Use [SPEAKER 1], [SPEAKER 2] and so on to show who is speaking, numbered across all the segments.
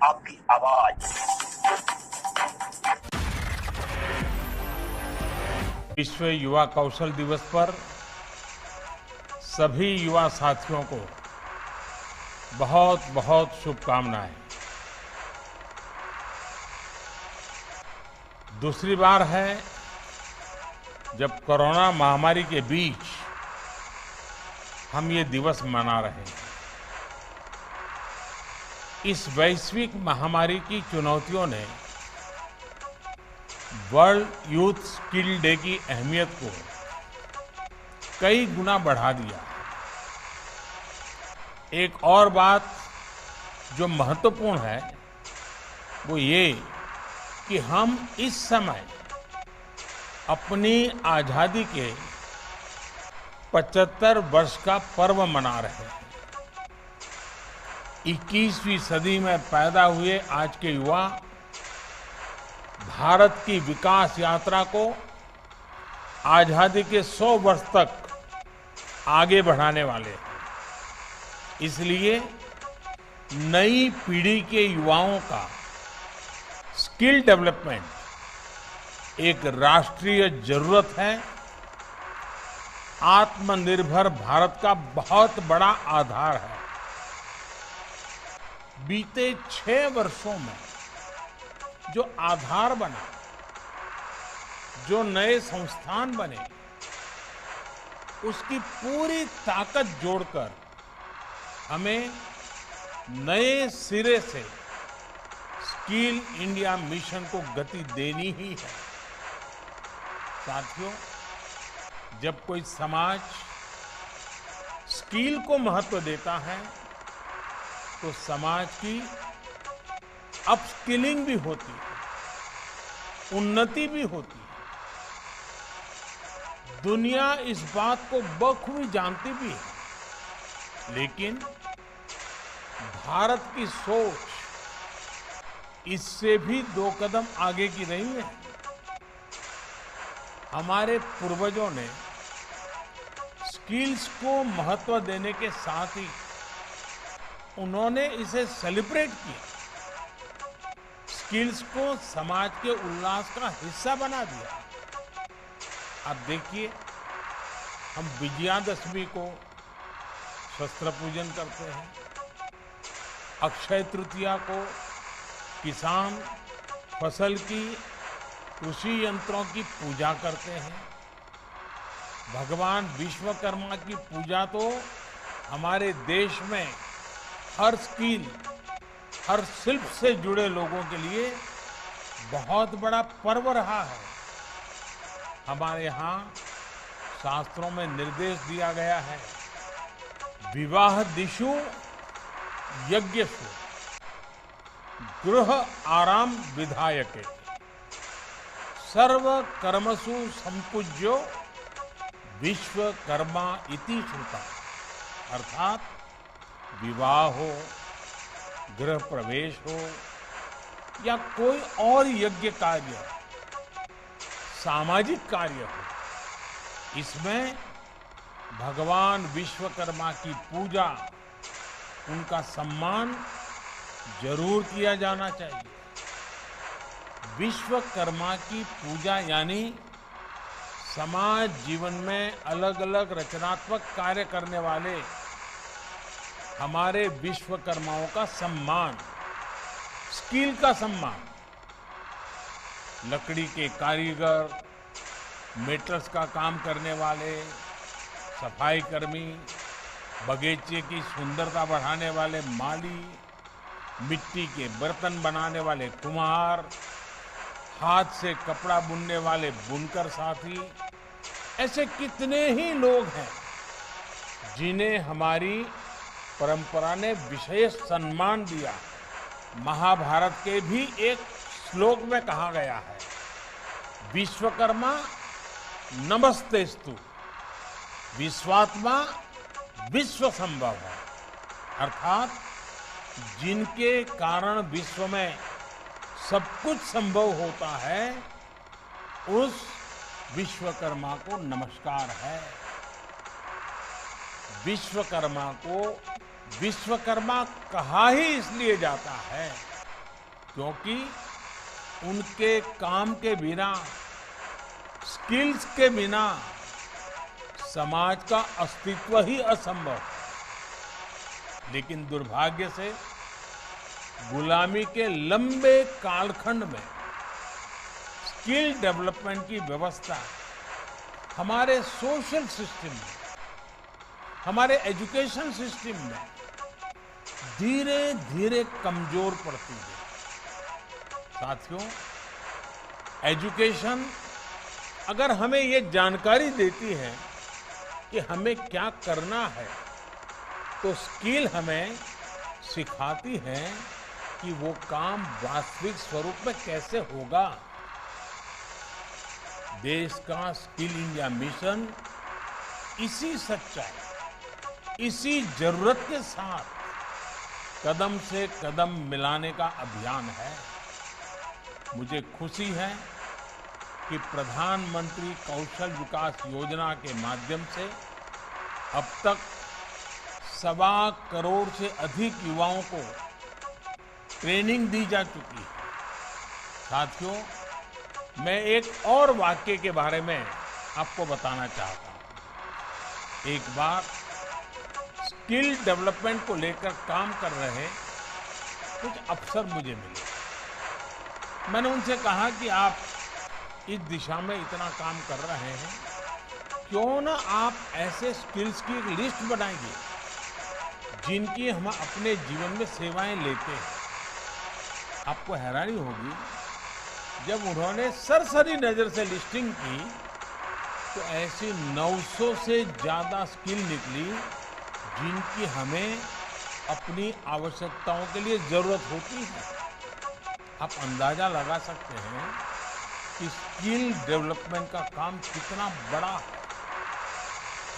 [SPEAKER 1] आपकी आवाज।
[SPEAKER 2] विश्व युवा कौशल दिवस पर सभी युवा साथियों को बहुत बहुत शुभकामनाएं। दूसरी बार है जब कोरोना महामारी के बीच हम ये दिवस मना रहे हैं। इस वैश्विक महामारी की चुनौतियों ने वर्ल्ड यूथ स्किल डे की अहमियत को कई गुना बढ़ा दिया। एक और बात जो महत्वपूर्ण है वो ये कि हम इस समय अपनी आजादी के 75 वर्ष का पर्व मना रहे हैं। 21वीं सदी में पैदा हुए आज के युवा भारत की विकास यात्रा को आजादी के 100 वर्ष तक आगे बढ़ाने वाले हैं। इसलिए नई पीढ़ी के युवाओं का स्किल डेवलपमेंट एक राष्ट्रीय जरूरत है। आत्मनिर्भर भारत का बहुत बड़ा आधार है। बीते 6 वर्षों में जो आधार बना, जो नए संस्थान बने, उसकी पूरी ताकत जोड़कर हमें नए सिरे से स्किल इंडिया मिशन को गति देनी ही है। साथियों, जब कोई समाज स्किल को महत्व देता है तो समाज की अपस्किलिंग भी होती है, उन्नति भी होती है। दुनिया इस बात को बखूबी जानती भी है, लेकिन भारत की सोच इससे भी 2 कदम आगे की रही है। हमारे पूर्वजों ने स्किल्स को महत्व देने के साथ ही उन्होंने इसे सेलिब्रेट किया, स्किल्स को समाज के उल्लास का हिस्सा बना दिया। अब देखिए, हम विजयादशमी को शस्त्र पूजन करते हैं, अक्षय तृतीया को किसान फसल की कृषि यंत्रों की पूजा करते हैं, भगवान विश्वकर्मा की पूजा तो हमारे देश में हर स्किल, हर शिल्प से जुड़े लोगों के लिए बहुत बड़ा पर्व रहा है। हमारे यहाँ शास्त्रों में निर्देश दिया गया है, विवाह दिशु यज्ञसु गृह आराम विधायके सर्व कर्मसु संपूज्यो विश्वकर्मा इति श्रुता। अर्थात विवाह हो, गृह प्रवेश हो या कोई और यज्ञ कार्य, सामाजिक कार्य हो, इसमें भगवान विश्वकर्मा की पूजा, उनका सम्मान जरूर किया जाना चाहिए। विश्वकर्मा की पूजा यानी समाज जीवन में अलग अलग रचनात्मक कार्य करने वाले हमारे विश्वकर्माओं का सम्मान, स्किल का सम्मान। लकड़ी के कारीगर, मेटल्स का काम करने वाले, सफाई कर्मी, बगीचे की सुंदरता बढ़ाने वाले माली, मिट्टी के बर्तन बनाने वाले कुम्हार, हाथ से कपड़ा बुनने वाले बुनकर साथी, ऐसे कितने ही लोग हैं जिन्हें हमारी परंपरा ने विशेष सम्मान दिया। महाभारत के भी एक श्लोक में कहा गया है, विश्वकर्मा नमस्तेस्तु विश्वात्मा विश्व संभव है। अर्थात जिनके कारण विश्व में सब कुछ संभव होता है, उस विश्वकर्मा को नमस्कार है। विश्वकर्मा को विश्वकर्मा कहा ही इसलिए जाता है क्योंकि उनके काम के बिना, स्किल्स के बिना समाज का अस्तित्व ही असंभव है। लेकिन दुर्भाग्य से गुलामी के लंबे कालखंड में स्किल डेवलपमेंट की व्यवस्था हमारे सोशल सिस्टम में, हमारे एजुकेशन सिस्टम में धीरे धीरे कमजोर पड़ती है। साथियों, एजुकेशन अगर हमें ये जानकारी देती है कि हमें क्या करना है, तो स्किल हमें सिखाती है कि वो काम वास्तविक स्वरूप में कैसे होगा। देश का स्किल इंडिया मिशन इसी सच्चाई, इसी जरूरत के साथ कदम से कदम मिलाने का अभियान है। मुझे खुशी है कि प्रधानमंत्री कौशल विकास योजना के माध्यम से अब तक 1.25 करोड़ से अधिक युवाओं को ट्रेनिंग दी जा चुकी है। साथियों, मैं एक और वाक्य के बारे में आपको बताना चाहता हूं। एक बार स्किल डेवलपमेंट को लेकर काम कर रहे कुछ अफसर मुझे मिले। मैंने उनसे कहा कि आप इस दिशा में इतना काम कर रहे हैं, क्यों ना आप ऐसे स्किल्स की एक लिस्ट बनाइए जिनकी हम अपने जीवन में सेवाएं लेते हैं। आपको हैरानी होगी, जब उन्होंने सरसरी नजर से लिस्टिंग की तो ऐसी 900 से ज्यादा स्किल निकली जिनकी हमें अपनी आवश्यकताओं के लिए जरूरत होती है। आप अंदाजा लगा सकते हैं कि स्किल डेवलपमेंट का काम कितना बड़ा है।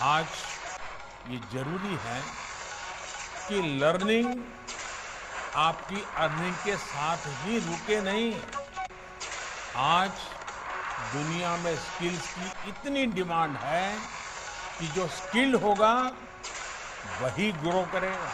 [SPEAKER 2] आज ये जरूरी है कि लर्निंग आपकी अर्निंग के साथ ही रुके नहीं। आज दुनिया में स्किल्स की इतनी डिमांड है कि जो स्किल होगा वही ग्रो करेगा।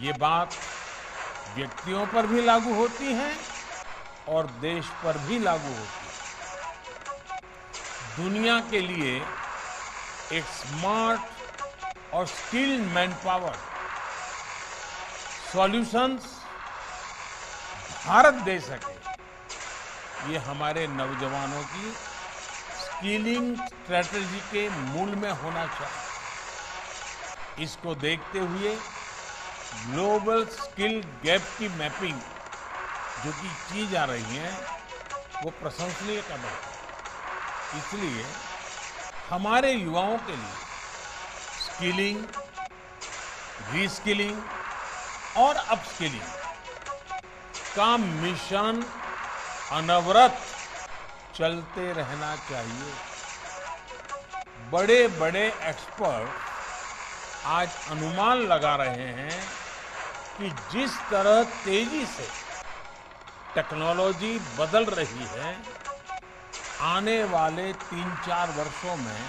[SPEAKER 2] ये बात व्यक्तियों पर भी लागू होती है और देश पर भी लागू होती है। दुनिया के लिए एक स्मार्ट और skilled man power solutions Bharat दे सके, ये हमारे नौजवानों की स्किलिंग स्ट्रेटजी के मूल में होना चाहिए। इसको देखते हुए ग्लोबल स्किल गैप की मैपिंग जो कि की जा रही है, वो प्रशंसनीय कदम है। इसलिए हमारे युवाओं के लिए स्किलिंग, रीस्किलिंग और अपस्किलिंग का मिशन अनवरत चलते रहना चाहिए। बड़े बड़े एक्सपर्ट आज अनुमान लगा रहे हैं कि जिस तरह तेजी से टेक्नोलॉजी बदल रही है, आने वाले 3-4 वर्षों में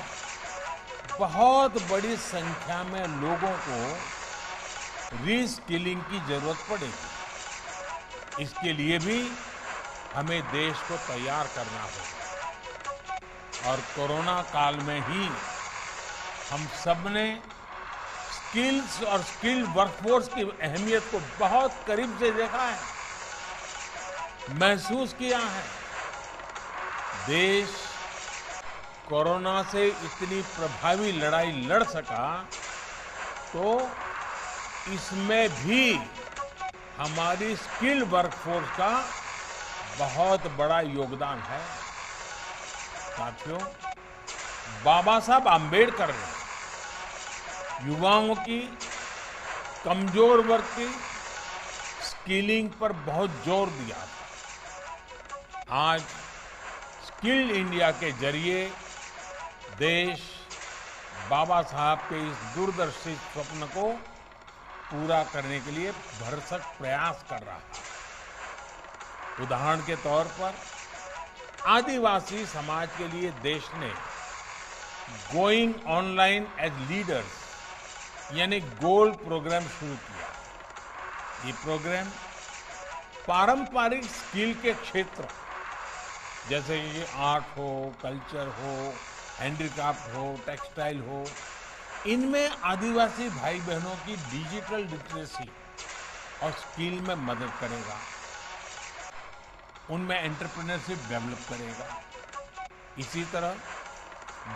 [SPEAKER 2] बहुत बड़ी संख्या में लोगों को रीस्किलिंग की जरूरत पड़ेगी। इसके लिए भी हमें देश को तैयार करना होगा। और कोरोना काल में ही हम सबने स्किल्स और स्किल्ड वर्कफोर्स की अहमियत को बहुत करीब से देखा है, महसूस किया है। देश कोरोना से इतनी प्रभावी लड़ाई लड़ सका तो इसमें भी हमारी स्किल वर्कफोर्स का बहुत बड़ा योगदान है। साथियों, बाबा साहब आम्बेडकर ने युवाओं की, कमजोर वर्ग की स्किलिंग पर बहुत जोर दिया था। आज स्किल इंडिया के जरिए देश बाबा साहब के इस दूरदर्शी स्वप्न को पूरा करने के लिए भरसक प्रयास कर रहा है। उदाहरण के तौर पर आदिवासी समाज के लिए देश ने गोइंग ऑनलाइन एज लीडर्स यानी गोल्ड प्रोग्राम शुरू किया। ये प्रोग्राम पारंपरिक स्किल के क्षेत्र जैसे कि आर्ट हो, कल्चर हो, हैंडीक्राफ्ट हो, टेक्सटाइल हो, इनमें आदिवासी भाई बहनों की डिजिटल लिटरेसी और स्किल में मदद करेगा, उनमें एंटरप्रेन्योरशिप डेवलप करेगा। इसी तरह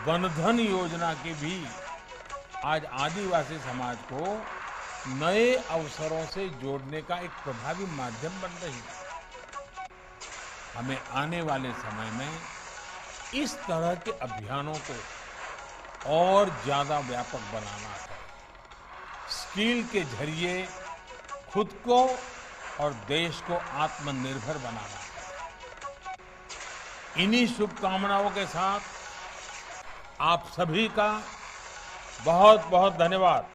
[SPEAKER 2] वनधन योजना की भी आज आदिवासी समाज को नए अवसरों से जोड़ने का एक प्रभावी माध्यम बन रही है। हमें आने वाले समय में इस तरह के अभियानों को और ज्यादा व्यापक बनाना है। स्किल के जरिए खुद को और देश को आत्मनिर्भर बनाना है। इन्हीं शुभकामनाओं के साथ आप सभी का बहुत बहुत धन्यवाद।